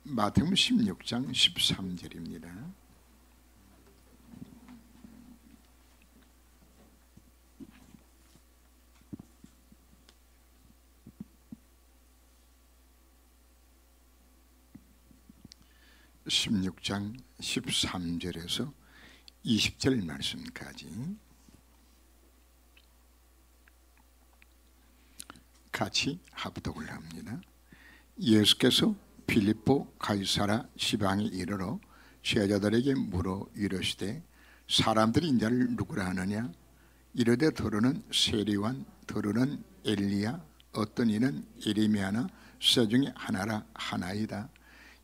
마태복음 16장 13절입니다. (16장 13절에서 20절) 말씀까지 같이 합독을 합니다. 예수께서 빌립보 가이사라 지방에 이르러 제자들에게 물어 이르시되 사람들이 인자를 누구라 하느냐? 이르되 더러는 세리완, 더러는 엘리야, 어떤 이는 예레미야나 세 중에 하나라 하나이다.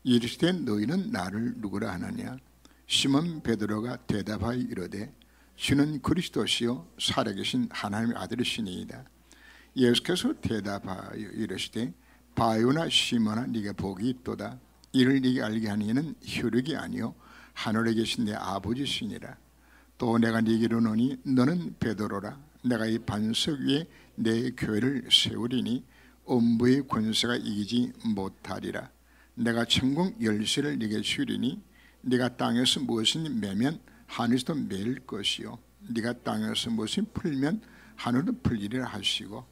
이르시되 너희는 나를 누구라 하느냐? 시몬 베드로가 대답하여 이르되 주는 그리스도시요 살아계신 하나님의 아들이시니이다. 예수께서 대답하여 이르시되 바요나 시몬아 네가 복이 있도다. 이를 네게 알게 하는 이는 혈육이 아니요 하늘에 계신 내 아버지시니라. 또 내가 네게 이르노니 너는 베드로라. 내가 이 반석 위에 내 교회를 세우리니 음부의 권세가 이기지 못하리라. 내가 천국 열쇠를 네게 주리니 네가 땅에서 무엇을 매면 하늘에서도 매일 것이요 네가 땅에서 무엇을 풀면 하늘도 풀리리라 하시고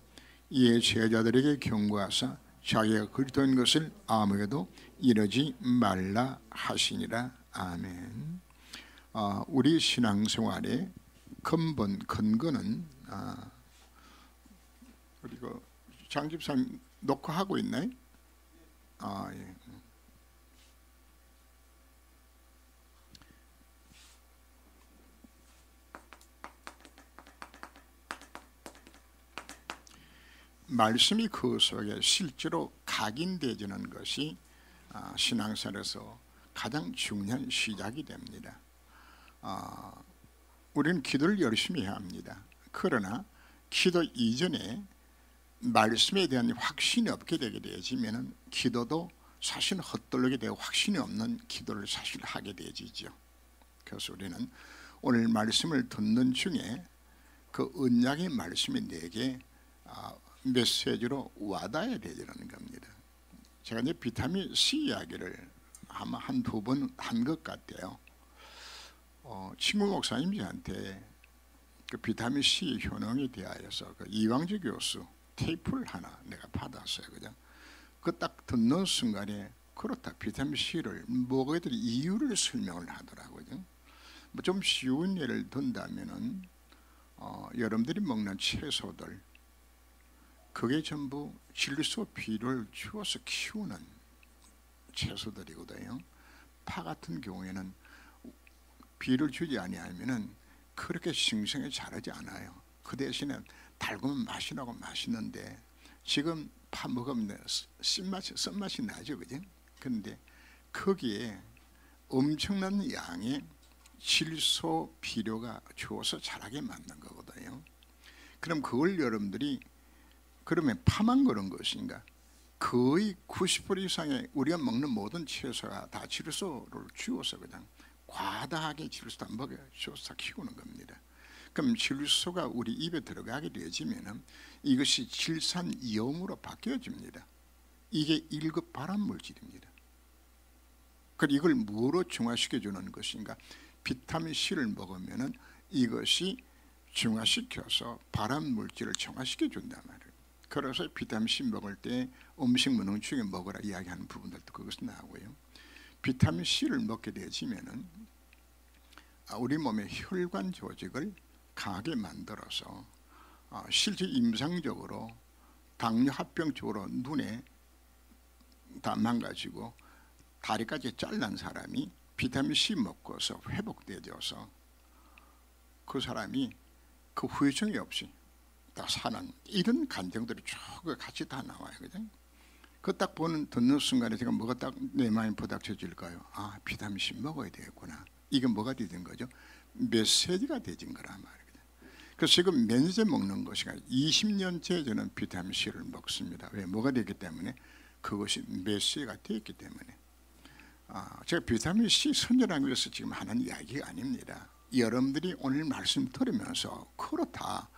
이에 제자들에게 경고하사 자기가 그리스도인 것을 아무에게도 이르지 말라 하시니라. 아멘. 우리 신앙생활의 근거는 그리고 장 집사님 녹화하고 있나요? 예. 말씀이 그 속에 실제로 각인되어지는 것이 신앙생활에서 가장 중요한 시작이 됩니다. 우리는 기도를 열심히 해야 합니다. 그러나 기도 이전에 말씀에 대한 확신이 없게 되게 되어지면 기도도 사실 헛돌게 되고 확신이 없는 기도를 사실 하게 되어지죠. 그래서 우리는 오늘 말씀을 듣는 중에 그 언약의 말씀이 내게 메시지로 와닿아야 되는 겁니다. 제가 이제 비타민 C 이야기를 아마 한두 번 한 것 같아요. 친구 목사님이 저한테 그 비타민 C 효능에 대하여서 그 이광주 교수 테이프를 하나 내가 받았어요. 그죠? 그 딱 듣는 순간에 그렇다. 비타민 C를 먹어야 될 이유를 설명을 하더라고요. 뭐 좀 쉬운 예를 든다면은 여러분들이 먹는 채소들 그게 전부 질소 비료를 주어서 키우는 채소들이거든요. 파 같은 경우에는 비료를 주지 아니하면은 그렇게 싱싱하게 자라지 않아요. 그 대신에 달고면 맛이 나고 맛있는데 지금 파 먹으면 쓴맛이 나죠, 그죠? 그런데 거기에 엄청난 양의 질소 비료가 주어서 자라게 만든 거거든요. 그럼 그걸 여러분들이 그러면 파만 그런 것인가? 거의 90% 이상의 우리가 먹는 모든 채소가 다 질소를 주어서 그냥 과다하게 질소 안 먹여줘서 키우는 겁니다. 그럼 질소가 우리 입에 들어가게 되어지면 이것이 질산염으로 바뀌어집니다. 이게 1급 발암물질입니다. 그리고 이걸 뭐로 중화시켜주는 것인가? 비타민 C를 먹으면 이것이 중화시켜서 발암물질을 정화시켜준단 말이에요. 그래서 비타민 C 먹을 때 음식 무능 중에 먹으라 이야기하는 부분들도 그것이 나오고요. 비타민 C를 먹게 되어지면은 우리 몸의 혈관 조직을 강하게 만들어서 실제 임상적으로 당뇨 합병 쪽으로 눈에 다 망가지고 다리까지 잘난 사람이 비타민 C 먹고서 회복되어져서 그 사람이 그 후유증이 없이 다 사는 이런 간증들이 쭉 같이 다 나와요. 그죠? 그 딱 듣는 순간에 제가 뭐가 딱 내 마음에 부닥쳐질까요? 비타민 C 먹어야 되겠구나. 이게 뭐가 되는 거죠? 메시지가 되진 거란 말이에요. 그래서 지금 몇 년째 먹는 것이 20년째 저는 비타민 C를 먹습니다. 왜? 뭐가 되기 때문에 그것이 메시지가 되었기 때문에. 제가 비타민 C 선전하기 위해서 지금 하는 이야기가 아닙니다. 여러분들이 오늘 말씀 들으면서 그렇다.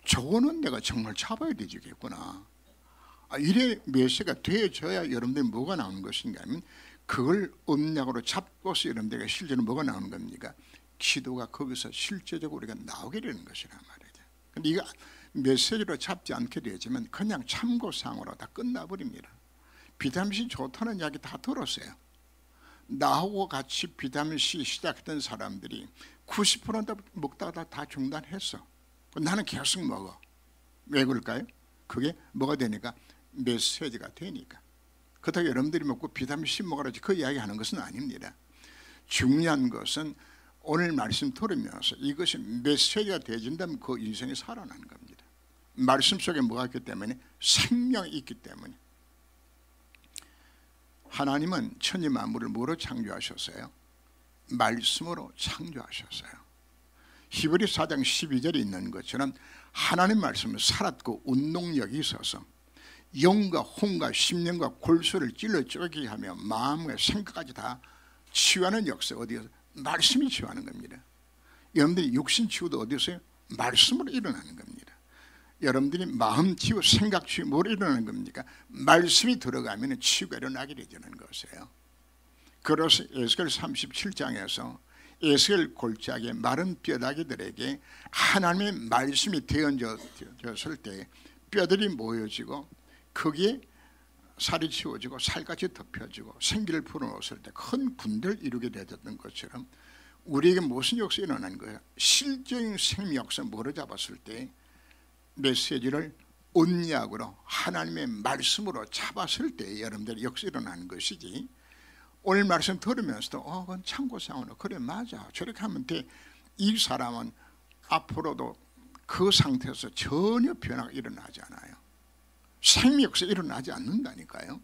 저거는 내가 정말 잡아야 되겠구나. 이래 메시지가 되어져야 여러분들이 뭐가 나오는 것인가 하면 그걸 언약으로 잡고서 여러분들에게 실제로 뭐가 나오는 겁니까? 기도가 거기서 실제적으로 우리가 나오게 되는 것이란 말이죠. 근데 이거 메시지로 잡지 않게 되지만 그냥 참고사항으로 다 끝나버립니다. 비타민C 좋다는 이야기 다 들었어요. 나하고 같이 비타민C 시작했던 사람들이 90% 먹다가 다 중단했어. 나는 계속 먹어. 왜 그럴까요? 그게 뭐가 되니까 메시지가 되니까. 그렇다고 여러분들이 먹고 비타민C 먹으라지 그 이야기 하는 것은 아닙니다. 중요한 것은 오늘 말씀 들으면서 이것이 메시지가 되어진다면 그 인생이 살아나는 겁니다. 말씀 속에 뭐가 있기 때문에? 생명이 있기 때문에. 하나님은 천지 만물을 뭐로 창조하셨어요? 말씀으로 창조하셨어요. 히브리 4장 12절에 있는 것처럼 하나님 말씀은 살았고 운동력이 있어서 영과 혼과 심령과 골수를 찔러 쪼개게 하며 마음과 생각까지 다 치유하는 역사. 어디에서? 말씀이 치유하는 겁니다. 여러분들이 육신 치유도 어디서요? 말씀으로 일어나는 겁니다. 여러분들이 마음 치유, 생각 치유 뭐로 일어나는 겁니까? 말씀이 들어가면 치유가 일어나게 되는 것이에요. 그래서 에스겔 37장에서 에스겔 골짜기에 마른 뼈다귀들에게 하나님의 말씀이 되어졌을 때 뼈들이 모여지고 거기에 살이 치워지고 살같이 덮여지고 생기를 불어넣었을 때 큰 군대를 이루게 되었던 것처럼 우리에게 무슨 역사가 일어나는 거예요? 실제적인 생명 역사 뭐로 잡았을 때 메시지를 언약으로 하나님의 말씀으로 잡았을 때 여러분들의 역사가 일어나는 것이지, 오늘 말씀 들으면서도 그건 참고사항으로 그래 맞아 저렇게 하면 돼. 이 사람은 앞으로도 그 상태에서 전혀 변화가 일어나지 않아요. 생명 역사가 일어나지 않는다니까요.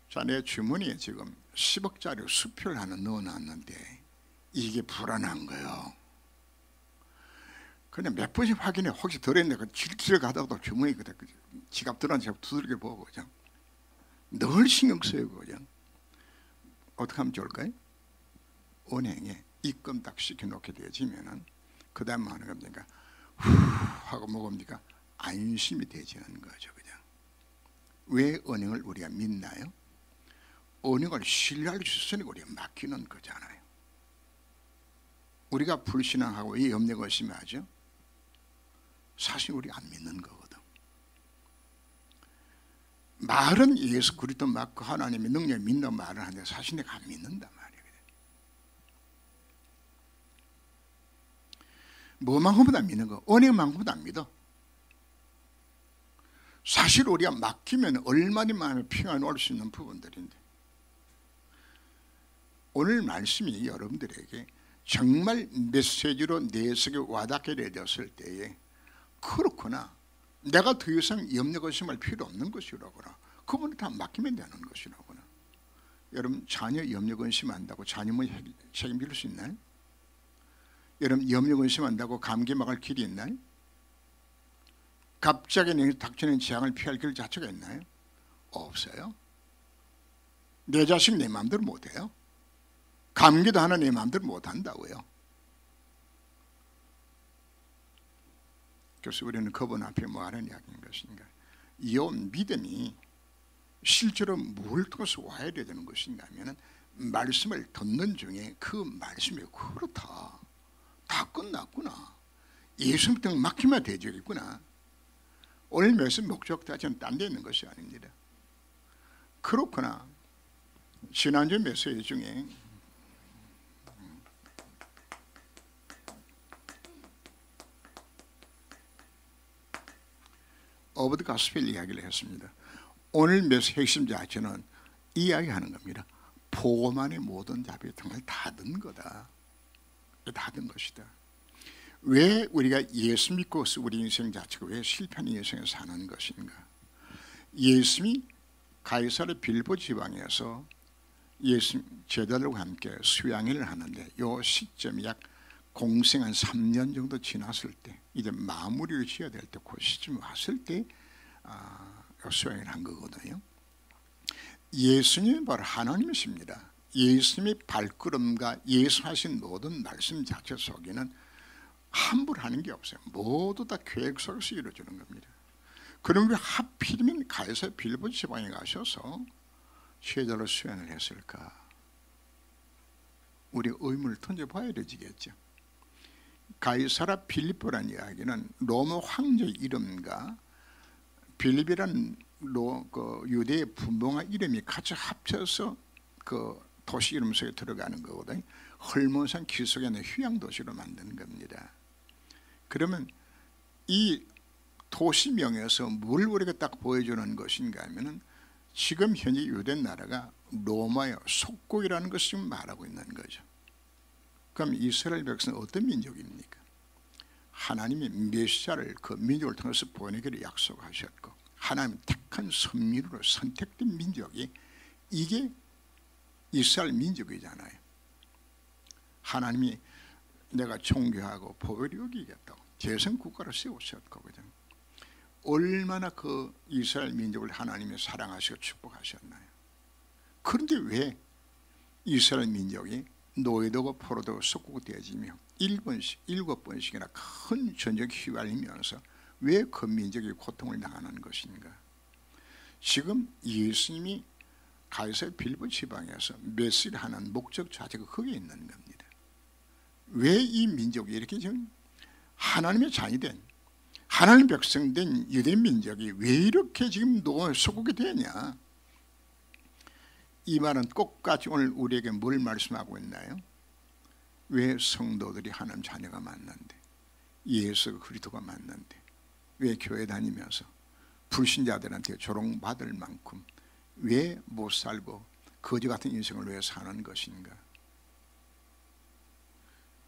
자, 내 주머니에 지금 10억짜리 수표를 하나 넣어놨는데 이게 불안한 거예요. 그냥 몇 번씩 확인해. 혹시 들어있네. 길 가다가도 주머니 지갑 들어간 지갑 두들겨 보고 그냥 늘 신경 써요. 그냥 어떻게 하면 좋을까요? 은행에 입금 딱 시켜놓게 되어지면은 그 다음 하는 겁니까? 후 하고 먹습니까? 안심이 되지는 거죠. 그냥 왜 은행을 우리가 믿나요? 은행을 신뢰할 수 있으니까 우리가 맡기는 거잖아요. 우리가 불신앙하고 이 염려가 심하죠. 사실 우리 안 믿는 거거든. 말은 예수 그리스도 맞고 하나님의 능력을 믿는 말을 하는데 사실 내가 안 믿는단 말이에요. 뭐만큼보다 안 믿는 거, 은행만큼보다 안 믿어. 사실 우리가 맡기면 얼마나 마음에 평안이 올 수 있는 부분들인데, 오늘 말씀이 여러분들에게 정말 메시지로 내 속에 와닿게 되었을 때에 그렇구나, 내가 더 이상 염려 의심할 필요 없는 것이라구나, 그분을 다 맡기면 되는 것이라구나. 여러분 자녀 염려 의심한다고 자녀만 책임질 수 있나요? 여러분 염려 의심한다고 감기 막을 길이 있나요? 갑자기 닥치는 재앙을 피할 길 자체가 있나요? 없어요. 내 자식 내 마음대로 못해요. 감기도 하나 내 마음대로 못한다고요. 그래서 우리는 그분 앞에 뭐 하는 이야기인 것인가? 이 믿음이 실제로 뭘 통해서 와야 되는 것인가 하면 말씀을 듣는 중에 그 말씀이 그렇다, 다 끝났구나, 예수 믿고 맡기면 되겠구나. 오늘 말씀 목적자체는 딴 데 있는 것이 아닙니다. 그렇구나. 지난주 메시지 중에 오브 더 가스펠 이야기를 했습니다. 오늘 메시지 핵심 자체는 이 이야기하는 겁니다. 복음만의 모든 자비의 통을 다 든 거다. 다 든 것이다. 왜 우리가 예수 믿고 우리 인생 자체가 왜 실패하는 인생을 사는 것인가? 예수님이 가이사르 빌보 지방에서 예수 제자들과 함께 수양회를 하는데 요 시점이 약 공생 한 3년 정도 지났을 때, 이제 마무리를 지어야 될 때 그 시점 왔을 때 수양회를 한 거거든요. 예수님이 바로 하나님이십니다. 예수님의 발걸음과 예수 하신 모든 말씀 자체 속에는 함부로 하는 게 없어요. 모두 다 계획 속에서 이루어지는 겁니다. 그럼 왜 하필이면 가이사랴 빌립보 지방에 가셔서 제자로 수행을 했을까? 우리 의문을 던져봐야 되지겠죠. 가이사랴 빌립보라는 이야기는 로마 황제의 이름과 빌립이라는 유대의 분봉한 이름이 같이 합쳐서 그 도시 이름 속에 들어가는 거거든요. 헐몬산 기슭에 있는 휴양도시로 만든 겁니다. 그러면 이 도시명에서 뭘 우리가 딱 보여주는 것인가 하면은 지금 현재 유대 나라가 로마의 속국이라는 것을 지금 말하고 있는 거죠. 그럼 이스라엘 백성은 어떤 민족입니까? 하나님이 메시아를 그 민족을 통해서 보내기를 약속하셨고 하나님 택한 선민으로 선택된 민족이 이게 이스라엘 민족이잖아요. 하나님이 내가 존귀하고 복을 여기겠다고 재성국가를 세우셨거든요. 얼마나 그 이스라엘 민족을 하나님이 사랑하시고 축복하셨나요? 그런데 왜 이스라엘 민족이 노예되고 포로되고 속국되어지며 7번씩이나 큰 전쟁에 휘말리면서 왜 그 민족이 고통을 당하는 것인가? 지금 예수님이 가이사랴 빌립보 지방에서 메시를 하는 목적 자체가 거기에 있는 겁니다. 왜 이 민족이 이렇게 지금 하나님의 자녀된 하나님 백성된 유대 민족이 왜 이렇게 지금 노예 속국이 되냐? 이 말은 꼭까지 오늘 우리에게 뭘 말씀하고 있나요? 왜 성도들이 하나님 자녀가 맞는데 예수 그리스도가 맞는데 왜 교회 다니면서 불신자들한테 조롱받을 만큼 왜 못 살고 거지 같은 인생을 왜 사는 것인가?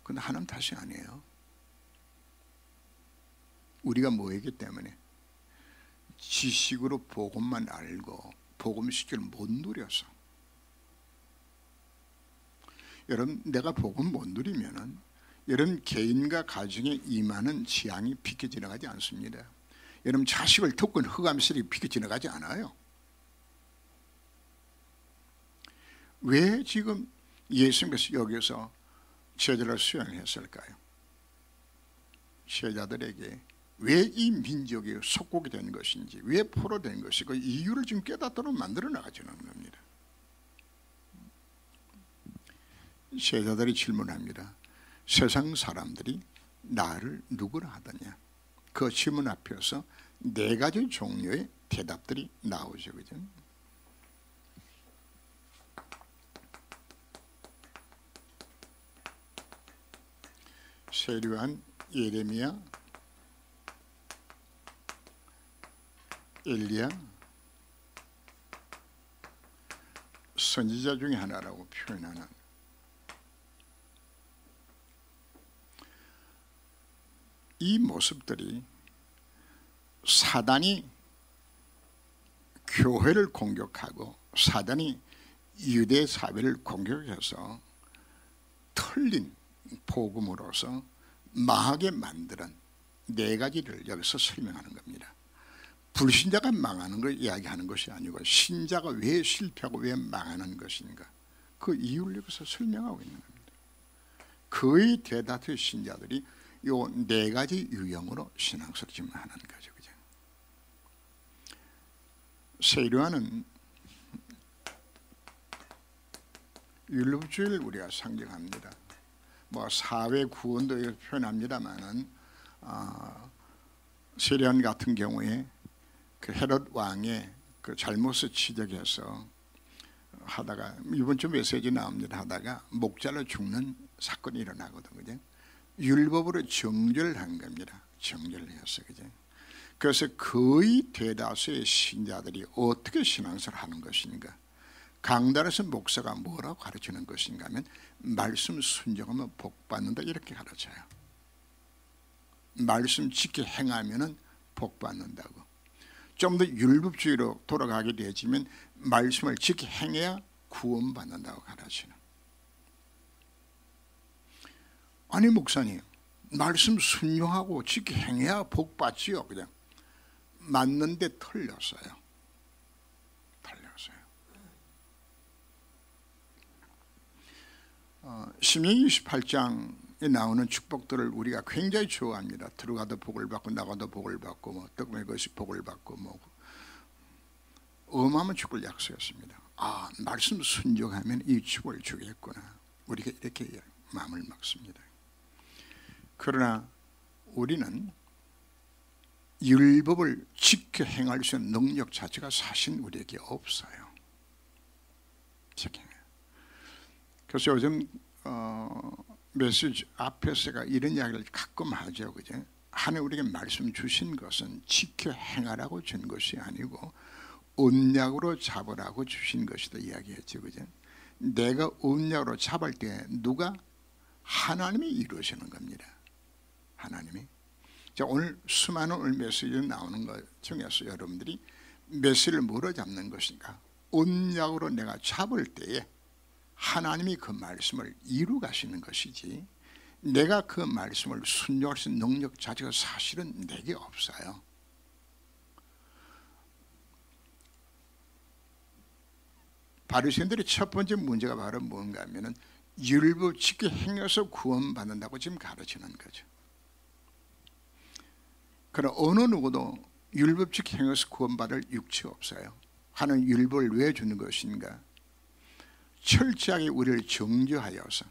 그건 하나님 탓이 아니에요. 우리가 뭐이기 때문에 지식으로 복음만 알고 복음 실제를 못 누려서. 여러분, 내가 복음 못 누리면은 여러분 개인과 가정에 임하는 지향이 비켜 지나가지 않습니다. 여러분 자식을 토큰 흑암슬이 비켜 지나가지 않아요. 왜 지금 예수님께서 여기서 제자를 수행을 했을까요? 제자들에게 왜 이 민족이 속국이 된 것인지, 왜 포로된 것이 그 이유를 지금 깨닫도록 만들어 나가주는 겁니다. 제자들이 질문합니다. 세상 사람들이 나를 누구라 하더냐? 그 질문 앞에서 4가지 종류의 대답들이 나오죠. 그죠? 세류한, 예레미야, 엘리야, 선지자 중에 하나라고 표현하는 이 모습들이 사단이 교회를 공격하고 사단이 유대 사회를 공격해서 틀린 복음으로서 망하게 만드는 4가지를 여기서 설명하는 겁니다. 불신자가 망하는 걸 이야기하는 것이 아니고 신자가 왜 실패하고 왜 망하는 것인가, 그 이유를 여기서 설명하고 있는 겁니다. 거의 대다수의 신자들이 이 4가지 유형으로 신앙생활을 지금 하는 거죠. 그죠? 세류하는 율법주의를 우리가 상징합니다. 뭐 사회 구원도 표현합니다만은 세례요한 같은 경우에 그 헤롯 왕의 그 잘못을 지적해서 하다가 이번 주 메시지 나옵니다. 하다가 목자로 죽는 사건이 일어나거든, 그죠? 율법으로 정죄를 한 겁니다. 정죄를 했어, 그죠? 그래서 거의 대다수의 신자들이 어떻게 신앙생활을 하는 것인가? 강단에서 목사가 뭐라고 가르치는 것인가 하면 말씀 순종하면 복 받는다, 이렇게 가르쳐요. 말씀 지켜 행하면 복 받는다고. 좀 더 율법주의로 돌아가게 되지면 말씀을 지켜 행해야 구원 받는다고 가르치는. 아니 목사님, 말씀 순종하고 지켜 행해야 복 받지요. 그냥 맞는데 틀렸어요. 신명기 28장 나오는 축복들을 우리가 굉장히 좋아합니다. 들어가도 복을 받고 나가도 복을 받고 뭐 떡매는 것이 복을 받고 뭐 어마어마한 축복을 약속했습니다. 아, 말씀 순종하면 이 축복을 주겠구나. 우리가 이렇게 마음을 먹습니다. 그러나 우리는 율법을 지켜 행할 수 있는 능력 자체가 사실 우리에게 없어요. 그래서 요즘 메시지 앞에서가 이런 이야기를 가끔 하죠. 그죠? 하나님 우리에게 말씀 주신 것은 지켜 행하라고 준 것이 아니고 언약으로 잡으라고 주신 것이다 이야기했죠. 그죠? 내가 언약으로 잡을 때 누가? 하나님이 이루시는 겁니다. 하나님이. 자, 오늘 수많은 오늘 메시지 나오는 것 중에서 여러분들이 메시지를 뭐로 잡는 것인가? 언약으로 내가 잡을 때에 하나님이 그 말씀을 이루 가시는 것이지 내가 그 말씀을 순종할 수 있는 능력 자체가 사실은 내게 없어요. 바리새인들의 첫 번째 문제가 바로 뭔가 하면은 율법 지켜 행해서 구원받는다고 지금 가르치는 거죠. 그러나 어느 누구도 율법 지켜 행해서 구원받을 육체가 없어요. 하나님 율법을 왜 주는 것인가? 철저하게 우리를 정죄하여서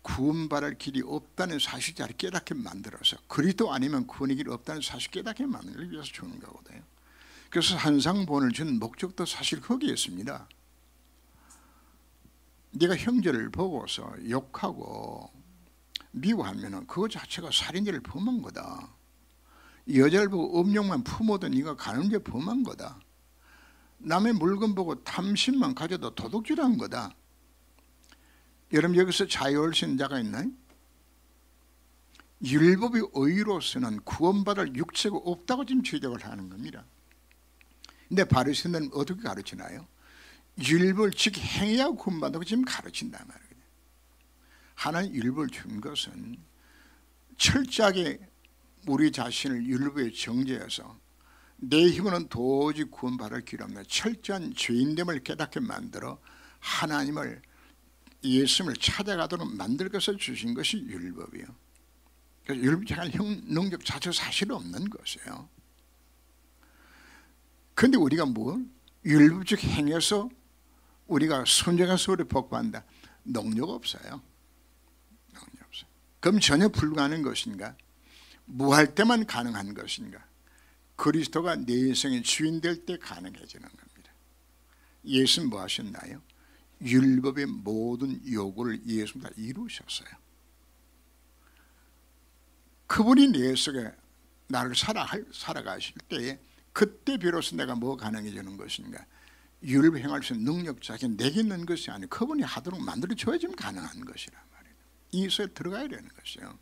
구원받을 길이 없다는 사실을 깨닫게 만들어서 그리스도 아니면 구원의 길이 없다는 사실을 깨닫게 만들기 위해서 주는 거거든요. 그래서 산상본을 준 목적도 사실 거기에 있습니다. 네가 형제를 보고서 욕하고 미워하면 그거 자체가 살인죄를 범한 거다. 여자를 보고 음욕만 품어도 네가 간음죄 범한 거다. 남의 물건 보고 탐심만 가져도 도둑질한 거다. 여러분 여기서 자유할 수 있는 자가 있나요? 율법의 의로서는 구원받을 육체가 없다고 지금 지적을 하는 겁니다. 근데 바리새인들은 어떻게 가르치나요? 율법을 지켜 행해야 구원받다고 지금 가르친단 말이에요. 하나님 율법을 준 것은 철저하게 우리 자신을 율법에 정죄해서 내 힘으로는 도저히 구원받을 길 없는 철저한 죄인됨을 깨닫게 만들어 하나님을 예수님을 찾아가도록 만들 것을 주신 것이 율법이에요. 그래서 율법 행할 능력 자체가 사실 없는 것이에요. 그런데 우리가 뭐 율법적 행해서 우리가 순종해서 우리 복받는다. 능력 없어요. 능력 없어요. 그럼 전혀 불가능한 것인가? 무할 때만 가능한 것인가? 그리스도가 내 인생의 주인 될 때 가능해지는 겁니다. 예수는 뭐 하셨나요? 율법의 모든 요구를 예수님 다 이루셨어요. 그분이 내 속에 나를 살아가실 때에 그때 비로소 내가 뭐 가능해지는 것인가? 율법 행할 수 있는 능력 자체는 내게 있는 것이 아니고 그분이 하도록 만들어줘야 지금 가능한 것이란 말이에요. 이 속에 들어가야 되는 것이요.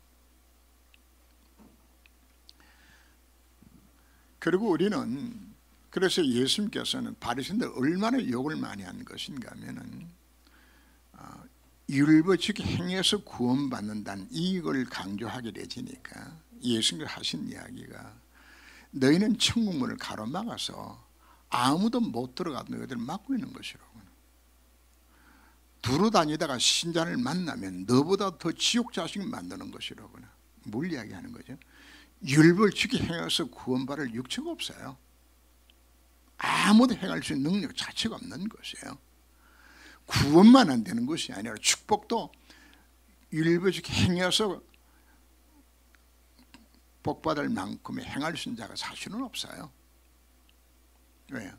그리고 우리는 그래서 예수님께서는 바리새인들 얼마나 욕을 많이 한 것인가 하면은 율법 지켜 행해서 구원받는다는 이걸 강조하게 되지니까 예수님께서 하신 이야기가 너희는 천국문을 가로막아서 아무도 못 들어가도 너희들 막고 있는 것이라고. 두루 다니다가 신자를 만나면 너보다 더 지옥 자식 만드는 것이라고. 뭘 이야기하는 거죠? 율법을 지켜 행해서 구원받을 육체가 없어요. 아무도 행할 수 있는 능력 자체가 없는 것이에요. 구원만 안 되는 것이 아니라 축복도 율법을 지켜 행해서 복받을 만큼의 행할 수 있는 자가 사실은 없어요. 왜요?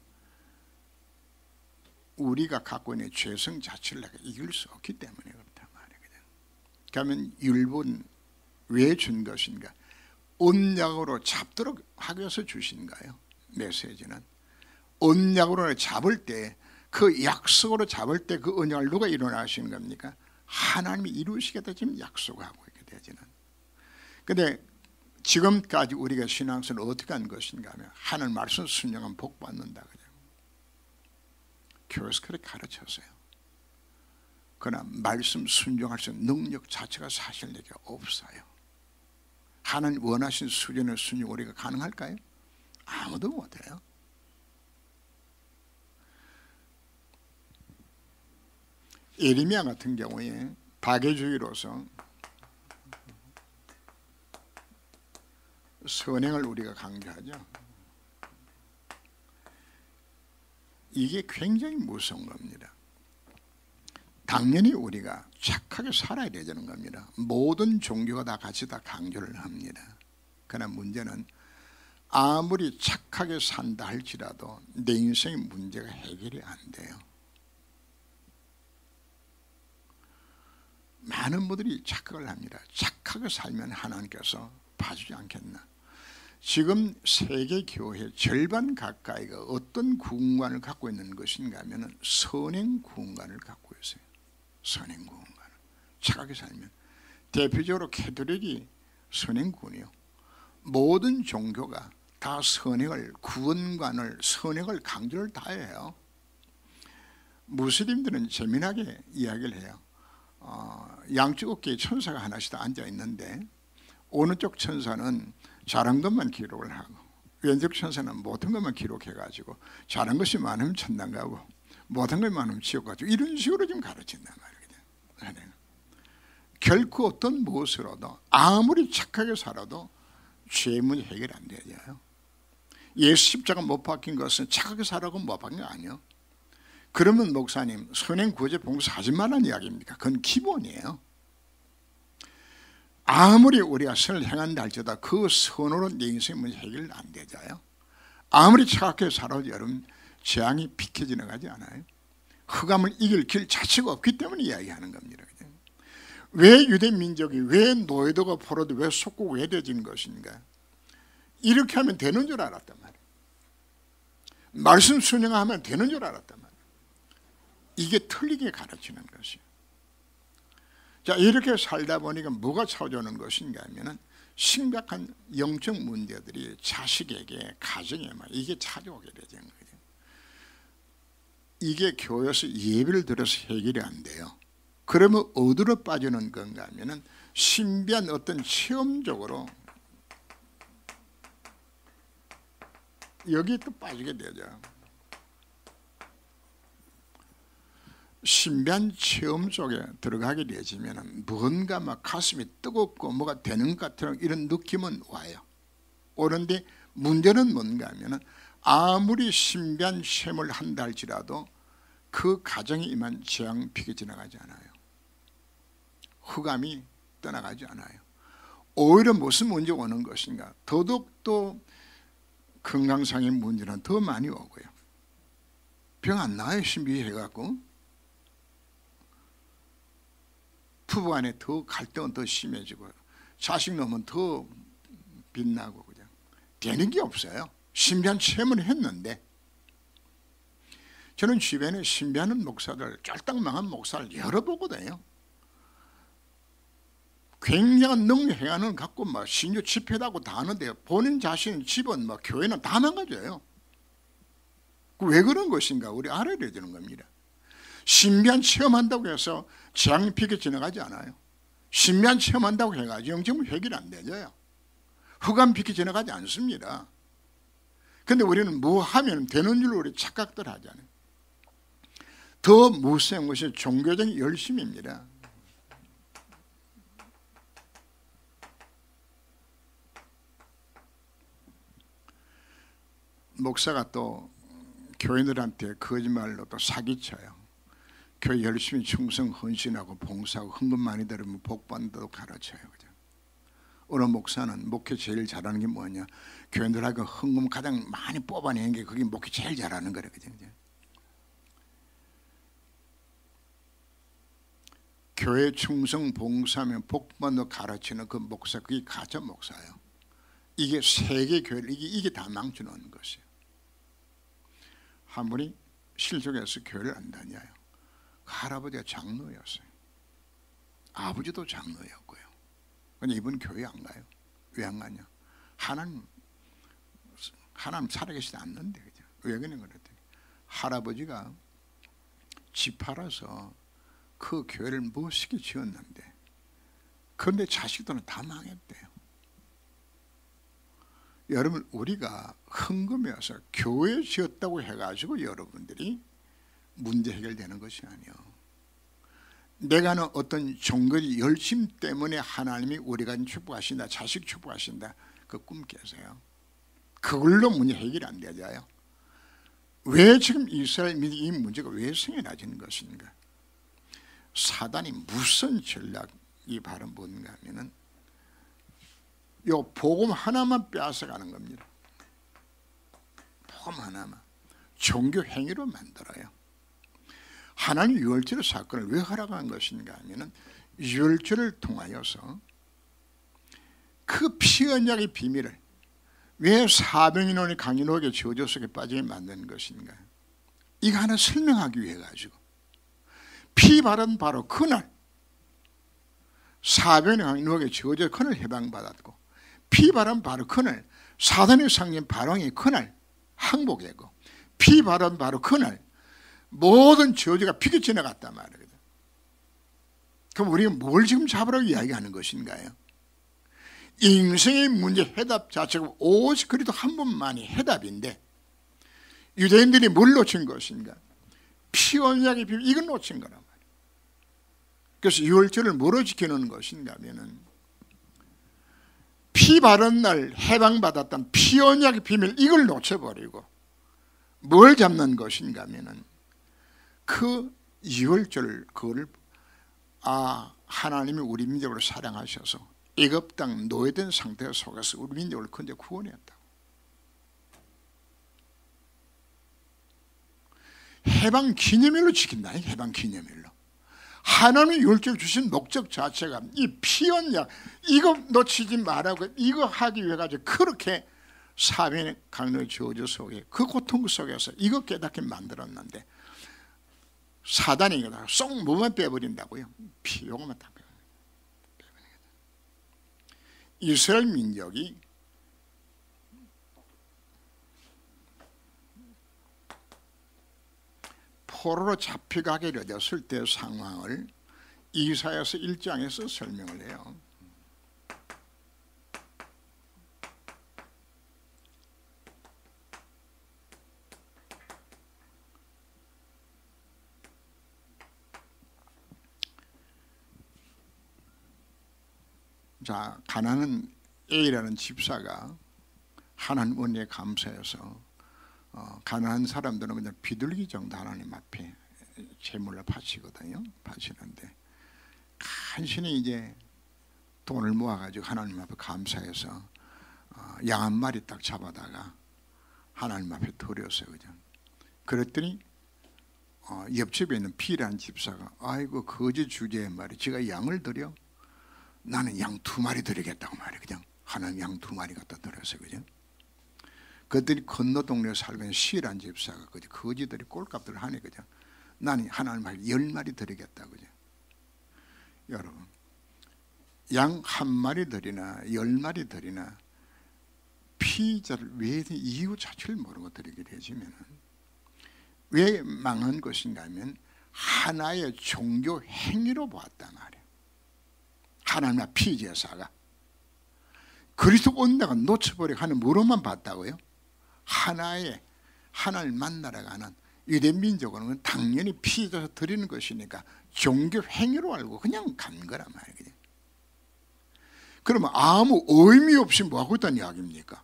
우리가 갖고 있는 죄성 자체를 내가 이길 수 없기 때문에 그렇단 말이거든. 그러면 율법은 왜 준 것인가? 언약으로 잡도록 하기 위해서 주신 거예요. 메시지는 언약으로 잡을 때 그 약속으로 잡을 때 그 언약을 누가 일어나시는 겁니까? 하나님이 이루시겠다 지금 약속하고 있게 되지는. 근데 지금까지 우리가 신앙생활을 어떻게 한 것인가 하면 하나님 말씀 순종하면 복 받는다 그냥 교회에서 그렇게 가르쳤어요. 그러나 말씀 순종할 수 있는 능력 자체가 사실 내게 없어요. 하나님 원하신 수준의 순종 우리가 가능할까요? 아무도 못해요. 에리미야 같은 경우에 박애주의로서 선행을 우리가 강조하죠. 이게 굉장히 무서운 겁니다. 당연히 우리가 착하게 살아야 되는 겁니다. 모든 종교가 다 같이 다 강조를 합니다. 그러나 문제는 아무리 착하게 산다 할지라도 내 인생의 문제가 해결이 안 돼요. 많은 분들이 착각을 합니다. 착하게 살면 하나님께서 봐주지 않겠나. 지금 세계 교회 절반 가까이가 어떤 구원관을 갖고 있는 것인가 하면 선행 구원관을 갖고 있어요. 선행 구원관을 착하게 살면. 대표적으로 캐톨릭이 선행 구원이요. 모든 종교가 다 선행을, 구원관을, 선행을 강조를 다 해요. 무슬림들은 재미나게 이야기를 해요. 양쪽 어깨에 천사가 하나씩 앉아 있는데 어느 쪽 천사는 잘한 것만 기록을 하고 왼쪽 천사는 못한 것만 기록해 가지고 잘한 것이 많으면 천당 가고 못한 것이 많으면 지옥 가고 이런 식으로 좀 가르친단 말이거든요. 결코 어떤 무엇으로도 아무리 착하게 살아도 죄의 문제 해결 안 되죠. 예수 십자가 못 박힌 것은 착하게 살라고 못 박힌 거 아니에요. 그러면 목사님 선행 구제 봉사 하지 말라는 이야기입니까? 그건 기본이에요. 아무리 우리가 선을 행한다 할지라도 그 선으로 내 인생의 문제 해결 안 되잖아요. 아무리 착하게 살아도 여러분 재앙이 비켜 지나가지 않아요. 흑암을 이길 길 자체가 없기 때문에 이야기하는 겁니다. 왜 유대 민족이, 왜 노예도가 포로도 왜 속고 왜 되진 것인가? 이렇게 하면 되는 줄 알았단 말이에요. 말씀 순종하면 되는 줄 알았단 말이에요. 이게 틀리게 가르치는 것이에요. 자, 이렇게 살다 보니까 뭐가 찾아오는 것인가 하면 심각한 영적 문제들이 자식에게, 가정에 이게 찾아오게 되는 거죠. 이게 교회에서 예배를 들어서 해결이 안 돼요. 그러면 어디로 빠지는 건가 하면 신비한 어떤 체험적으로 여기에 또 빠지게 되죠. 신비한 체험 속에 들어가게 되지면 뭔가 막 가슴이 뜨겁고 뭐가 되는 것 같은 이런 느낌은 와요. 그런데 문제는 뭔가 하면 아무리 신비한 체험을 한다 할지라도 그 가정에 임한 재앙 비게 지나가지 않아요. 흑암이 떠나가지 않아요. 오히려 무슨 문제가 오는 것인가? 더더욱 또 건강상의 문제는 더 많이 오고요. 병 안 나요. 신비해갖고. 부부간에 더 갈등은 더 심해지고 자식 놈은 더 빛나고 그냥 되는 게 없어요. 신비한 체험을 했는데 저는 주변에 신비하는 목사들, 쫄딱망한 목사를 여러 보거든요. 굉장한 능력을 갖고 막 신주 집회도 하고 다 하는데 본인 자신 집은 막 교회는 다 망가져요. 왜 그런 것인가 우리 알아야 되는 겁니다. 신비한 체험한다고 해서 재앙이 비게 지나가지 않아요. 신비한 체험한다고 해가지고 영적은 해결이 안 되죠. 흑암 비게 지나가지 않습니다. 그런데 우리는 뭐 하면 되는 줄로 우리 착각들 하잖아요. 더 무서운 것이 종교적인 열심입니다. 목사가 또 교인들한테 거짓말로 또 사기쳐요. 교회 열심히 충성 헌신하고 봉사하고 헌금 많이 들으면 복받는다고 가르쳐요. 그죠? 어느 목사는 목회 제일 잘하는 게 뭐냐? 교인들하고 헌금 가장 많이 뽑아내는 게 그게 목회 제일 잘하는 거래. 그죠? 교회 충성 봉사하면 복받는다고 가르치는 그 목사, 그게 가짜 목사예요. 이게 세계 교회를 이게 다 망쳐놓는 것이에요. 한 분이 실족해서 교회를 안 다녀요. 할아버지가 장로였어요. 아버지도 장로였고요. 근데 이분 교회 안 가요. 왜 안 가냐? 하나님 살아계시지 않는데. 그죠? 왜 그러냐 그랬더니 할아버지가 집 팔아서 그 교회를 멋있게 지었는데 그런데 자식들은 다 망했대요. 여러분 우리가 헌금해서 교회 지었다고 해가지고 여러분들이 문제 해결되는 것이 아니요. 내가 하는 어떤 종교의 열심 때문에 하나님이 우리가 축복하신다, 자식 축복하신다. 그 꿈 깨세요. 그걸로 문제 해결이 안 되잖아요. 왜 지금 이스라엘 민족이 이 문제가 왜 생겨나지는 것인가? 사단이 무슨 전략이 바로 뭔가 하면은 요 복음 하나만 빼앗아가는 겁니다. 복음 하나만 종교 행위로 만들어요. 하나님 유월절 사건을 왜 허락한 것인가 하면은 유월절을 통하여서 그 피 언약의 비밀을 왜 사병인원이 강인하게 저주 속에 빠지게 만든 것인가, 이거 하나 설명하기 위해 가지고 피 바른 바로 그날 사병인이 강인하게 저주 그날 해방받았고, 피 바른 바로 그날 사단의 상징 바랑이 그날 항복했고, 피 바른 바로 그날 모든 저주가 피게 지나갔단 말이거든. 그럼 우리가 뭘 지금 잡으라고 이야기하는 것인가요? 인생의 문제 해답 자체가 오직 그리도 한 번만이 해답인데 유대인들이 뭘 놓친 것인가? 피 언약의 비밀, 이걸 놓친 거란 말이에요. 그래서 유월절을 뭐로 지켜놓는 것인가 하면은 피 바른 날 해방받았던 피 언약의 비밀, 이걸 놓쳐버리고 뭘 잡는 것인가 하면은 그 유월절 그거를 하나님이 우리 민족을 사랑하셔서 애굽 땅 노예된 상태 속에서 우리 민족을 근데 구원했다고. 해방 기념일로 지킨다. 해방 기념일로. 하나님이 율법 주신 목적 자체가 이 피언약 이거 놓치지 말라고, 이거 하기 위해 가지고 그렇게 사변의 강력의 저주 속에 그 고통 속에서 이거 깨닫게 만들었는데 사단이 이거 쏙 뭐만 빼버린다고요? 피 요거만 다 빼버립니다. 이스라엘 민족이 포로로 잡혀가게 되었을 때 상황을 이사야서 1장에서 설명을 해요. 자, 가나안 A라는 집사가 하나님 은혜에 감사해서 가난한 사람들은 그냥 비둘기 정도 하나님 앞에 제물로 바치거든요. 바치는데 간신히 이제 돈을 모아가지고 하나님 앞에 감사해서 양 한 마리 딱 잡아다가 하나님 앞에 드렸어요. 그죠? 그랬더니 옆집에 있는 B라는 집사가 아이고 거지 주제에 말이 지가 양을 드려? 나는 양 2마리 드리겠다고 말이야. 그냥 하나님 양 2마리 갖다 드렸어요. 그죠? 그들이 건너 동네에 살고 있는 C라는 집사가 거지들이 꼴값들을 하네. 그죠? 나는 하나님 앞에 10마리 드리겠다. 그죠? 여러분, 양 1마리 드리나 10마리 드리나 피자를 왜 이유 자체를 모르고 드리게 되지면 왜 망한 것인가 하면 하나의 종교 행위로 보았단 말이에요. 하나님 앞 피제사가 그리스도 온다가 놓쳐버리고 하는 무릎만 봤다고요? 하나를 만나러 가는 유대 민족은 당연히 피제사 드리는 것이니까 종교 행위로 알고 그냥 간 거란 말이에요. 그러면 아무 의미 없이 뭐하고 있다는 이야기입니까?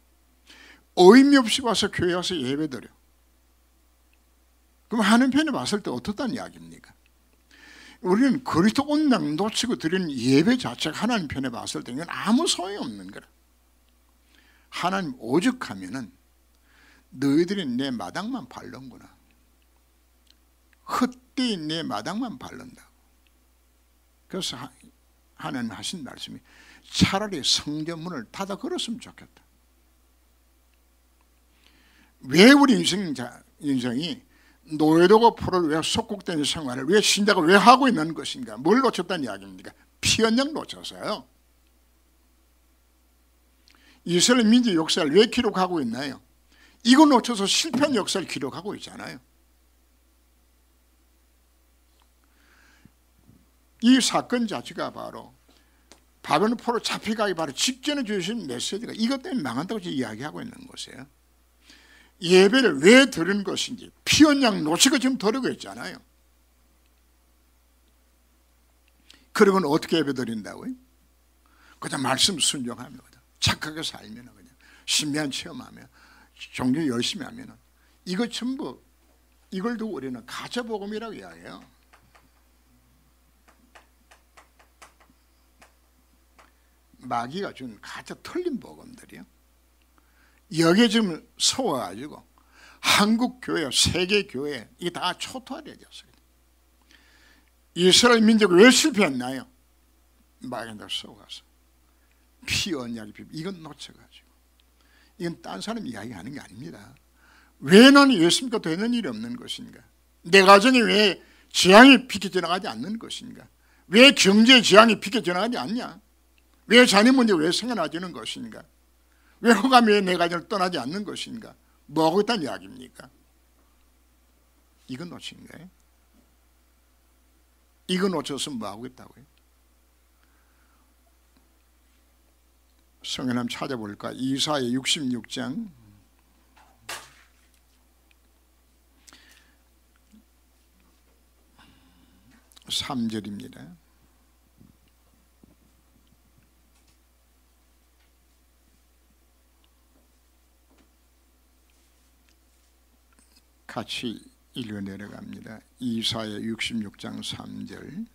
의미 없이 와서 교회 와서 예배 드려. 그럼 하는 편에 봤을 때 어떻다는 이야기입니까? 우리는 그리스도 온당 놓치고 드리는 예배 자체가 하나님 편에 봤을 때 이건 아무 소용없는 거라. 하나님 오죽하면은 너희들이 내 마당만 밟는구나. 헛되이 내 마당만 밟는다고. 그래서 하나님 하신 말씀이 차라리 성전 문을 닫아 걸었으면 좋겠다. 왜 우리 인생이 노예되고 포로를 왜 속국된 생활을 왜 신자가 왜 하고 있는 것인가? 뭘 놓쳤다는 이야기입니까? 피언약 놓쳤어요. 이스라엘 민족 역사를 왜 기록하고 있나요? 이거 놓쳐서 실패한 역사를 기록하고 있잖아요. 이 사건 자체가 바로 바벨론 포로 잡혀가기 바로 직전에 주신 메시지가 이것 때문에 망한다고 이야기하고 있는 것이에요. 예배를 왜 드리는 것인지 피언약 놓치고 지금 드리고 있잖아요. 그러면 어떻게 예배 드린다고요? 그냥 말씀 순종합니다. 착하게 살면, 그냥 신비한 체험하면, 종교 열심히 하면, 이거 전부, 이걸 두고 우리는 가짜복음이라고 이야기해요. 마귀가 준 가짜 틀린 복음들이요. 여기에 지금 속아가지고 한국 교회, 세계 교회 이게 다 초토화되었어요. 이스라엘 민족이 왜 실패했나요? 마귀한테 속아서 피 언약의 비밀, 이건 놓쳐가지고, 이건 딴 사람 이야기하는 게 아닙니다. 왜 나는 예수 믿고 되는 일이 없는 것인가? 내 가정에 왜 지향이 비켜져 나가지 않는 것인가? 왜 경제 지향이 비켜져 나가지 않냐? 왜 자녀 문제 왜 생겨나지는 것인가? 왜 호감이 왜 내 가정을 떠나지 않는 것인가? 뭐하고 있다는 이야기입니까? 이건 놓친 거예요. 이거 놓쳐서 뭐하고 있다고요? 성경 한번 찾아볼까? 이사야 66장 3절입니다. 같이 읽어 내려갑니다. 이사야 66장 3절.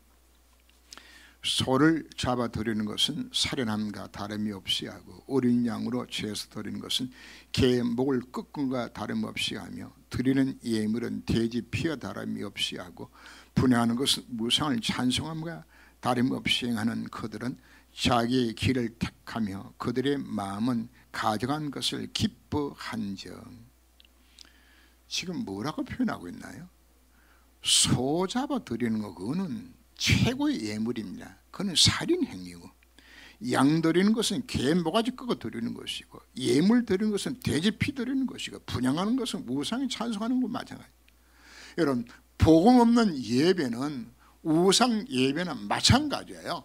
소를 잡아 드리는 것은 살인함과 다름이 없이 하고 어린 양으로 죄에서 드리는 것은 개의 목을 꺾음과 다름없이 하며 드리는 예물은 돼지 피와 다름이 없이 하고 분해하는 것은 무상을 찬송함과 다름없이 행하는 그들은 자기의 길을 택하며 그들의 마음은 가져간 것을 기뻐한즉. 지금 뭐라고 표현하고 있나요? 소 잡아 드리는 거, 그거는 최고의 예물입니다. 그건 살인 행위고, 양 드리는 것은 개 모가지 꺾어 드리는 것이고, 예물 드리는 것은 돼지 피 드리는 것이고, 분양하는 것은 우상에 찬송하는 것 마찬가지. 여러분, 복음 없는 예배는 우상 예배는 마찬가지예요.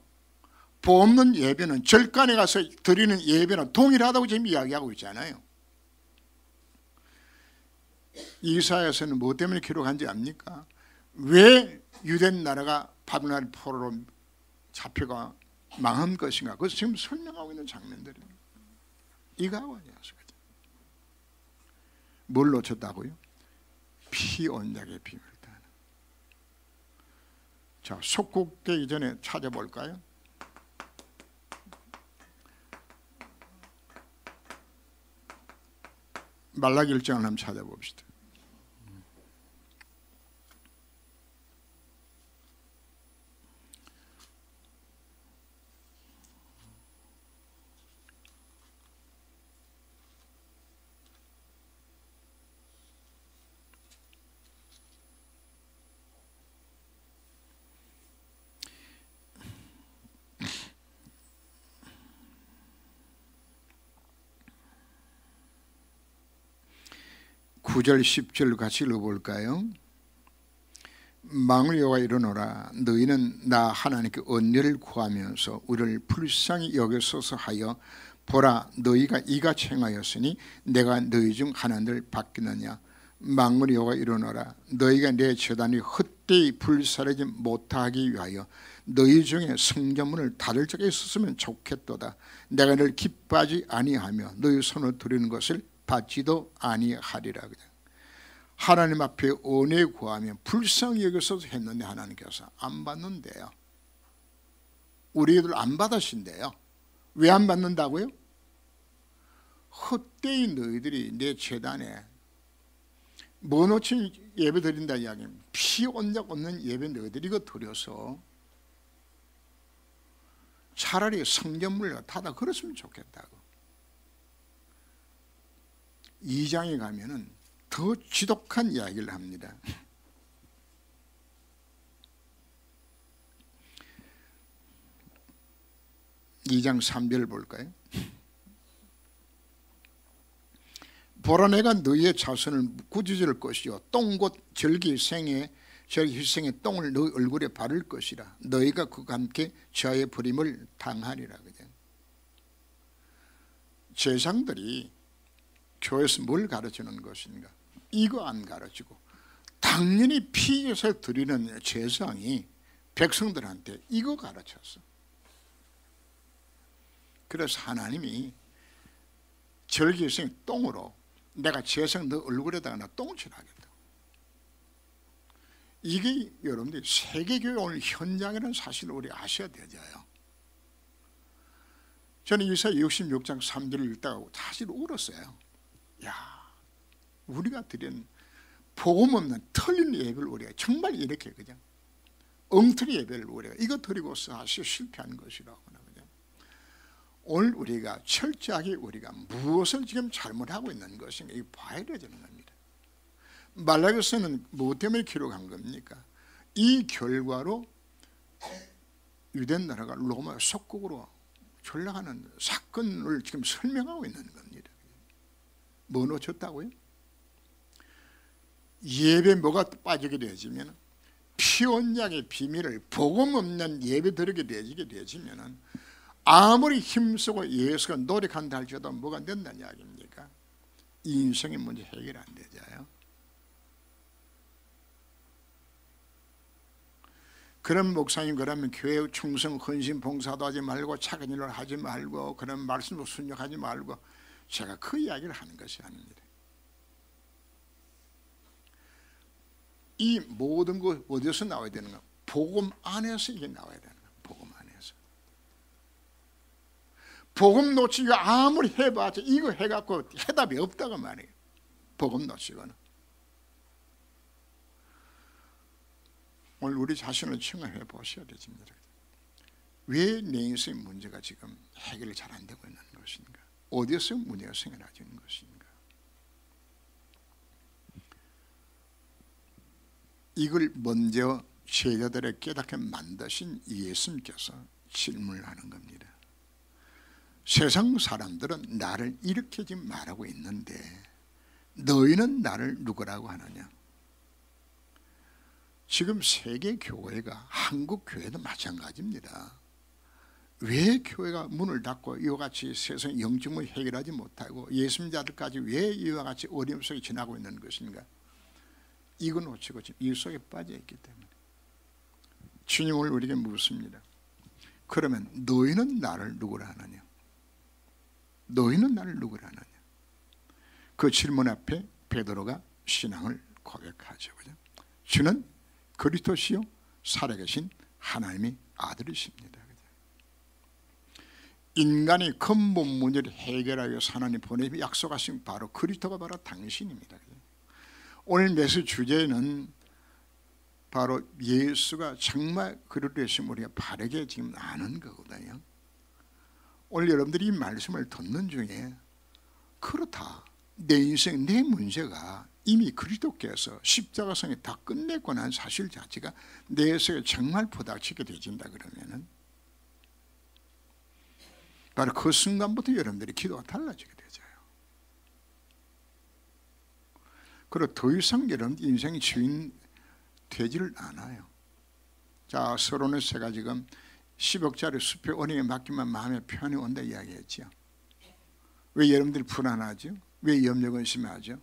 복음 없는 예배는 절간에 가서 드리는 예배는 동일하다고 지금 이야기하고 있잖아요. 이사야서는 뭐 때문에 기록한지 압니까? 왜 유대 나라가 바벨론 포로로 잡혀가 망한 것인가? 그것을 지금 설명하고 있는 장면들입니다. 이거하고 연습하죠. 뭘 놓쳤다고요? 피 언약의 비밀이다. 자, 속국되기 전에 찾아볼까요? 말라기 1장을 한번 찾아봅시다. (9절) (10절) 같이 읽어볼까요? 만군의 여호와 이르노라 너희는 나 하나님께 은혜를 구하면서 우리를 불쌍히 여기소서 하여 보라 너희가 이같이 행하였으니 내가 너희 중 하나님을 받겠느냐. 만군의 여호와 이르노라 너희가 내 제단이 헛되이 불사르지 못하기 위하여 너희 중에 성전문을 닫을 적에 있었으면 좋겠도다. 내가 너를 기뻐하지 아니하며 너희 손을 드리는 것을 받지도 아니하리라. 하나님 앞에 은혜 구하면 불쌍히 여기서도 했는데 하나님께서 안 받는데요. 우리들 안 받으신대요. 왜 안 받는다고요? 헛되이 너희들이 내 제단에 뭐 놓친 예배 드린다 이야기입니다. 피 언약 없는 예배 너희들이 이거 드려서 차라리 성전문을 닫아 그랬으면 좋겠다고. 2장에 가면은 더 지독한 이야기를 합니다. (2장 3절) 볼까요? 보라 내가 너희의 자손을 꾸짖을 것이요 똥 곧 절기생에 절기희생의 똥을 너희 얼굴에 바를 것이라. 너희가 그와 함께 저의 버림을 당하리라. 그냥 제사장들이 교회에서 뭘 가르치는 것인가? 이거 안 가르치고 당연히 피에서 드리는 제사장이 백성들한테 이거 가르쳤어. 그래서 하나님이 절기성 똥으로 내가 재성 너 얼굴에다가 나 똥을 칠하겠다. 이게 여러분들이 세계교회 오늘 현장이라는 사실을 우리 아셔야 되잖아요. 저는 이사야 66장 3절을 읽다가 사실 울었어요. 야, 우리가 드린 복음 없는 틀린 예배를 우리가 정말 이렇게 그냥 엉터리 예배를 우리가 이거 드리고 사실 실패한 것이라고. 오늘 우리가 철저하게 우리가 무엇을 지금 잘못하고 있는 것인가 이 봐야 되는 겁니다. 말라기서는 무엇 때문에 기록한 겁니까? 이 결과로 유대 나라가 로마 속국으로 전락하는 사건을 지금 설명하고 있는 겁니다. 뭐 놓쳤다고요? 예배 뭐가 빠지게 되어지면 피언약의 비밀을 복음 없는 예배 드리게 되어지면 아무리 힘쓰고 예수가 노력한다 할지라도 뭐가 안 된다는 이야기입니까? 인생의 문제 해결 안 되잖아요. 그런 목사님 그러면 교회 충성 헌신 봉사도 하지 말고 착한 일을 하지 말고 그런 말씀도 순종하지 말고 제가 그 이야기를 하는 것이 아닙니다. 이 모든 것 어디서 나와야 되는가? 복음 안에서 이게 나와야 되는 거예요. 복음 안에서. 복음 놓치고 아무리 해봤자 이거 해갖고 해답이 없다고 말이에요. 복음 놓치고는. 오늘 우리 자신을 청해 보셔야 됩니다. 왜 내 인생 문제가 지금 해결이 잘 안 되고 있는 것인가? 어디서 문제가 생겨나지는 것인가? 이걸 먼저 제자들을 깨닫게 만드신 예수님께서 질문을 하는 겁니다. 세상 사람들은 나를 이렇게 지금 말하고 있는데 너희는 나를 누구라고 하느냐? 지금 세계 교회가 한국 교회도 마찬가지입니다. 왜 교회가 문을 닫고 이와 같이 세상 영적을 해결하지 못하고 예수님자들까지 왜 이와 같이 어려움 속에 지나고 있는 것인가? 이거 놓치고 지금 이 속에 빠져 있기 때문에 주님을 우리에게 묻습니다. 그러면 너희는 나를 누구라 하느냐? 너희는 나를 누구라 하느냐? 그 질문 앞에 베드로가 신앙을 고백하죠. 그죠? 주는 그리스도시요 살아계신 하나님의 아들이십니다. 그죠? 인간의 근본 문제를 해결하여 위해서 하나님 보내며 약속하신 바로 그리스도가 바로 당신입니다. 그죠? 오늘 메시지 주제는 바로 예수가 정말 그리스도이심을 우리가 바르게 지금 아는 거거든요. 오늘 여러분들이 이 말씀을 듣는 중에 그렇다, 내 인생 내 문제가 이미 그리스도께서 십자가성에 다 끝냈고 난 사실 자체가 내 속에 정말 부닥치게 되진다 그러면은 바로 그 순간부터 여러분들이 기도가 달라지게 되죠. 그리고 더 이상 여러분 인생의 주인 되지를 않아요. 자, 서론에서가 지금 10억짜리 수표 은행에 맡기면 마음에 편히 온다 이야기했죠. 왜 여러분들이 불안하죠? 왜 염려근심하죠?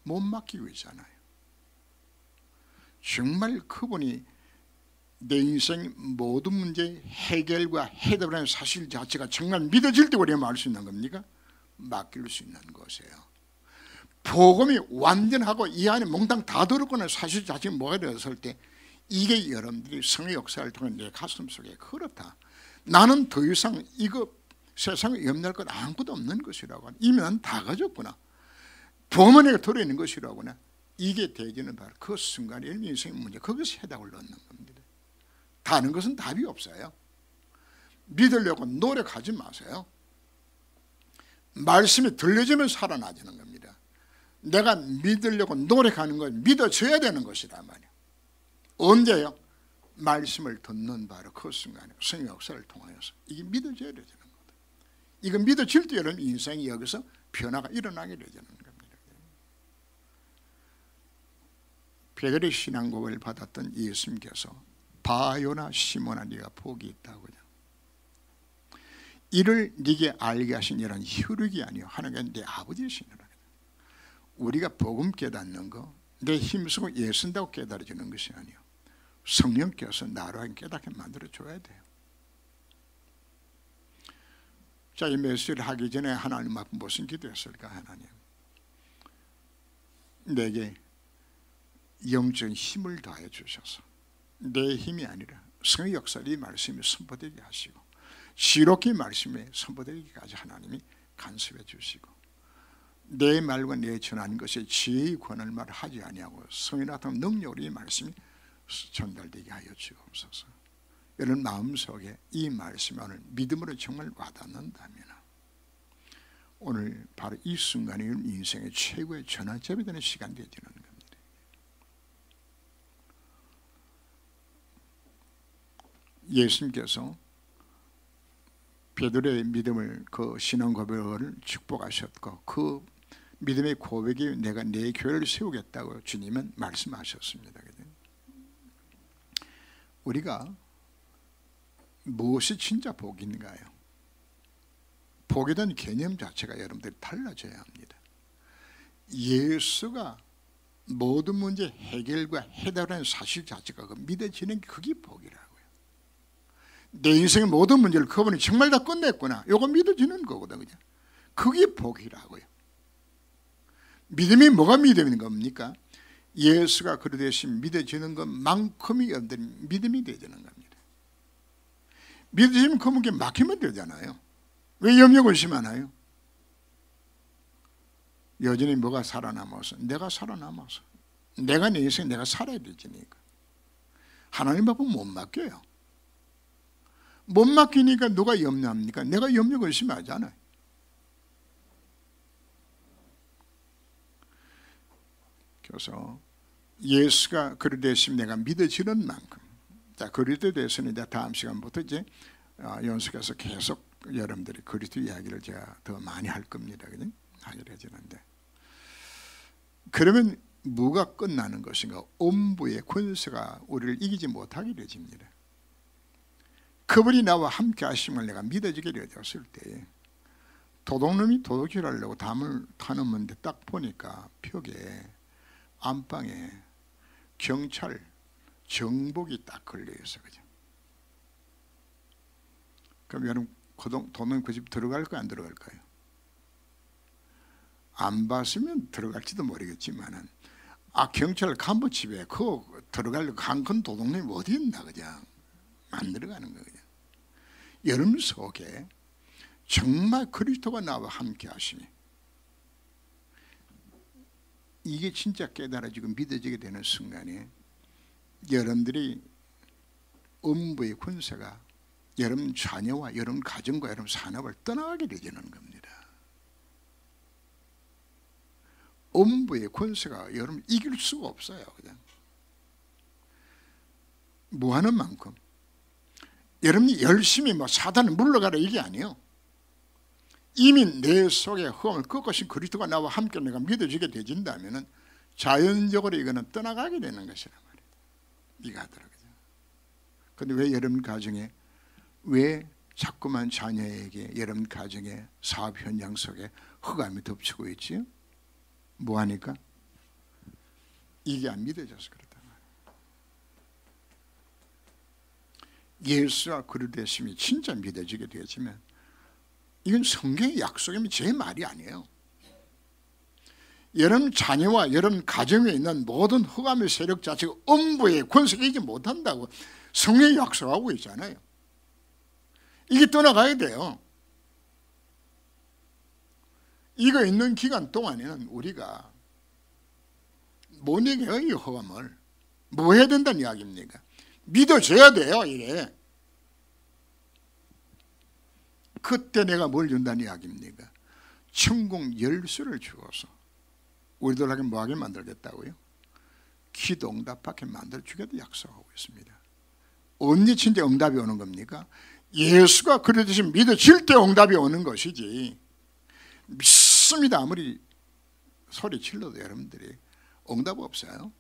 못 맡기고 있잖아요. 정말 그분이 내 인생 모든 문제 해결과 해답을 하는 사실 자체가 정말 믿어질 때 우리가 알 수 있는 겁니까? 맡길 수 있는 것이에요. 복음이 완전하고 이 안에 몽땅 다 들었거나 사실 자체가 뭐가 되었을 때 이게 여러분들이 성의 역사를 통해 내 가슴 속에 그렇다, 나는 더 이상 이거 세상에 염려할 것 아무것도 없는 것이라고, 이미 난 다 가졌구나, 복음 안에 들어있는 것이라고나, 이게 되지는 바로 그 순간에 인생의 문제 거기서 해답을 넣는 겁니다. 다른 것은 답이 없어요. 믿으려고 노력하지 마세요. 말씀이 들려지면 살아나지는 겁니다. 내가 믿으려고 노력하는 건 믿어져야 되는 것이란 말이에요. 언제요? 말씀을 듣는 바로 그 순간에 성의 역사를 통하여서 이게 믿어져야 되는 거다. 이거 믿어질 때 여러분 인생이 여기서 변화가 일어나게 되는 겁니다. 베드로의 신앙고백을 받았던 예수님께서 바요나 시몬아 네가 복이 있다고요. 이를 네게 알게 하신 이런 혈육이 아니요 하나님은 내 아버지시니라. 우리가 복음 깨닫는 거 내 힘쓰고 애쓴다고 깨달아지는 것이 아니요 성령께서 나로 하여금 깨닫게 만들어줘야 돼요. 자, 이 메시지를 하기 전에 하나님 앞에 무슨 기도했을까? 하나님, 내게 영적인 힘을 더해 주셔서 내 힘이 아니라 성의 역사를 이 말씀이 선포되게 하시고 지롭게 말씀에 선포되기까지 하나님이 간섭해 주시고 내 말과 내 전하는 것에 지혜의 권한을 말하지 아니하고 성의 나타난 능력으로 이 말씀이 전달되게 하여 주옵소서. 여러분 마음속에 이 말씀이 오늘 믿음으로 정말 와닿는다면 오늘 바로 이 순간이 인생의 최고의 전환점이 되는 시간이 되어지는 겁니다. 예수님께서 베드로의 믿음을 그 신앙 고백을 축복하셨고 그 믿음의 고백이 내가 내 교회를 세우겠다고 주님은 말씀하셨습니다. 우리가 무엇이 진짜 복인가요? 복에 대한 개념 자체가 여러분들이 달라져야 합니다. 예수가 모든 문제 해결과 해답이라는 사실 자체가 믿어지는 게 그게 복이라고요. 내 인생의 모든 문제를 그분이 정말 다 끝냈구나, 이거 믿어지는 거거든요. 그게 복이라고요. 믿음이 뭐가 믿음인 겁니까? 예수가 그리 대신 믿어지는 것만큼이 여러분들이 믿음이 되어지는 겁니다. 믿어지면 그분께 맡기면 되잖아요. 왜 염려 근심하나요? 여전히 뭐가 살아남아서? 내가 살아남아서 내가 내 인생 내가 살아야 되지니까 하나님 앞은 못 맡겨요. 못 맡기니까 누가 염려합니까? 내가 염려 근심하잖아요. 그래서 예수가 그리 대신 내가 믿어지는 만큼, 자, 그리스도에 대해서는 이제 다음 시간부터 이제 연속해서 계속 여러분들이 그리스도 이야기를 제가 더 많이 할 겁니다. 그냥 하기로 해지는데, 그러면 뭐가 끝나는 것인가? 음부의 권세가 우리를 이기지 못하게 되집니다. 그분이 나와 함께 하심을 내가 믿어지게 되었을 때 도둑놈이 도둑질하려고 담을 타놓는데 딱 보니까 벽에 안방에 경찰 정복이 딱 걸려있어. 그죠? 그럼 여러분 도둑놈 그 집 들어갈까요? 안 들어갈까요? 안 봤으면 들어갈지도 모르겠지만은 경찰 간부집에 그 들어가려고 한 큰 도둑놈이 어디 있나 그냥 안 들어가는 거예요. 여러분 속에 정말 그리스도가 나와 함께 하시니 이게 진짜 깨달아지고 믿어지게 되는 순간에 여러분들이 음부의 권세가 여러분 자녀와 여러분 가정과 여러분 산업을 떠나가게 되는 겁니다. 음부의 권세가 여러분 이길 수가 없어요. 그냥 뭐하는 만큼 여러분이 열심히 사단을 물러가라 이게 아니에요. 이미 내 속에 흠을 꺾으신 그리스도가 나와 함께 내가 믿어지게 되진다면 자연적으로 이거는 떠나가게 되는 것이란 말이에요. 이가 하더라고요. 그런데 왜 여러분 가정에 왜 자꾸만 자녀에게 여러분 가정의 사업 현장 속에 흑암이 덮치고 있지요? 뭐하니까? 이게 안 믿어져서 그렇다. 예수와 그리스도 되심이 진짜 믿어지게 되어지면 이건 성경의 약속이면 제 말이 아니에요. 여러분 자녀와 여러분 가정에 있는 모든 흑암의 세력 자체가 음부의 권세가 이기지 못한다고 성경이 약속하고 있잖아요. 이게 떠나가야 돼요. 이거 있는 기간 동안에는 우리가 못 이겨요. 이 흑암을 뭐 해야 된다는 이야기입니까? 믿어줘야 돼요. 이게 그때 내가 뭘 준다는 이야기입니까? 천국 열쇠를 주어서 우리들에게 뭐하게 만들겠다고요? 기도 응답하게 만들어주겠다 약속하고 있습니다. 언제 진짜 응답이 오는 겁니까? 예수가 그러듯이 믿어질 때 응답이 오는 것이지, 믿습니다 아무리 소리 질러도 여러분들이 응답 없어요.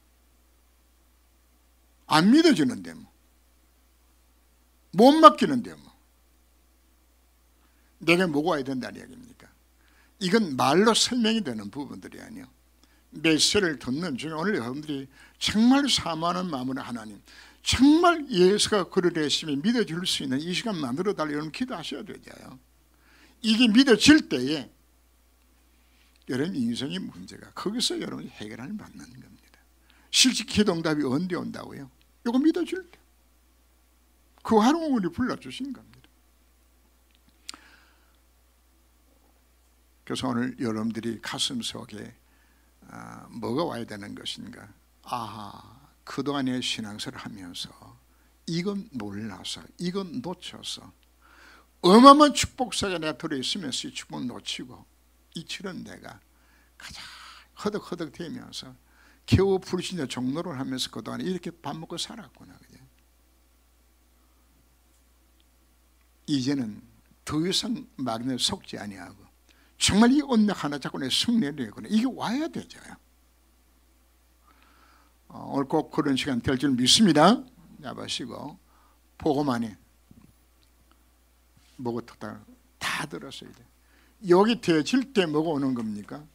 안 믿어지는데 못 맡기는데 내게 뭐가 와야 된다는 이야기입니까? 이건 말로 설명이 되는 부분들이 아니에요. 메시지를 듣는 중에 오늘 여러분들이 정말 사모하는 마음으로 하나님 정말 예수가 그를 열심히 믿어줄 수 있는 이 시간 만들어 달라고 기도하셔야 되죠. 이게 믿어질 때에 여러분 인생의 문제가 거기서 여러분이 해결을 받는 겁니다. 실제 기도응답이 언제 온다고요? 이거 믿어줄 때. 그 하루는 우리 불러주신 겁니다. 그래서 오늘 여러분들이 가슴 속에 뭐가 와야 되는 것인가? 그동안의 신앙생활을 하면서 이건 몰라서, 이건 놓쳐서 어마어마한 축복 속에 내가 들어있으면서 이 축복 놓치고 이처럼 내가 가장 허덕허덕 되면서 겨우 불신의 종로를 하면서 그동안 이렇게 밥 먹고 살았구나. 그죠? 이제는 더 이상 말에 속지 아니하고 정말 이 언약 하나 잡고 내 승리를 내거나 이게 와야 되죠. 오늘 꼭 그런 시간 될 줄 믿습니다. 잡으시고 보고만이 뭐고 다 들었어야 돼. 여기 되질 때 뭐가 오는 겁니까?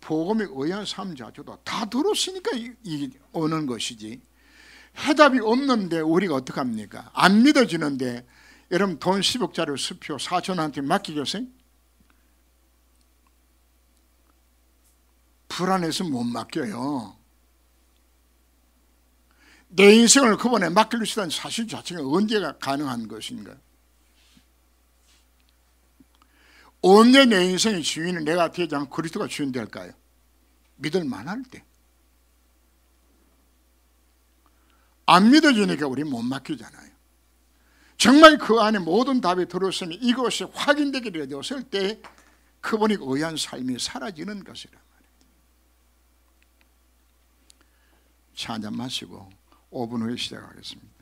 복음의 의한 삶 자체도 다 들었으니까 이게 오는 것이지. 해답이 없는데 우리가 어떡합니까? 안 믿어지는데 여러분 돈 10억짜리 수표 사촌한테 맡기겠어요? 불안해서 못 맡겨요. 내 인생을 그분에 맡길 수 있다는 사실 자체가 언제가 가능한 것인가? 언제 내 인생의 주인은 내가 되지 않고 그리스도가 주인 될까요? 믿을 만할 때. 안 믿어지니까 우리 못 맡기잖아요. 정말 그 안에 모든 답이 들어있으니 이것이 확인되게 되었을 때 그분이 의한 삶이 사라지는 것이라 말이에요. 차 한잔 마시고 5분 후에 시작하겠습니다.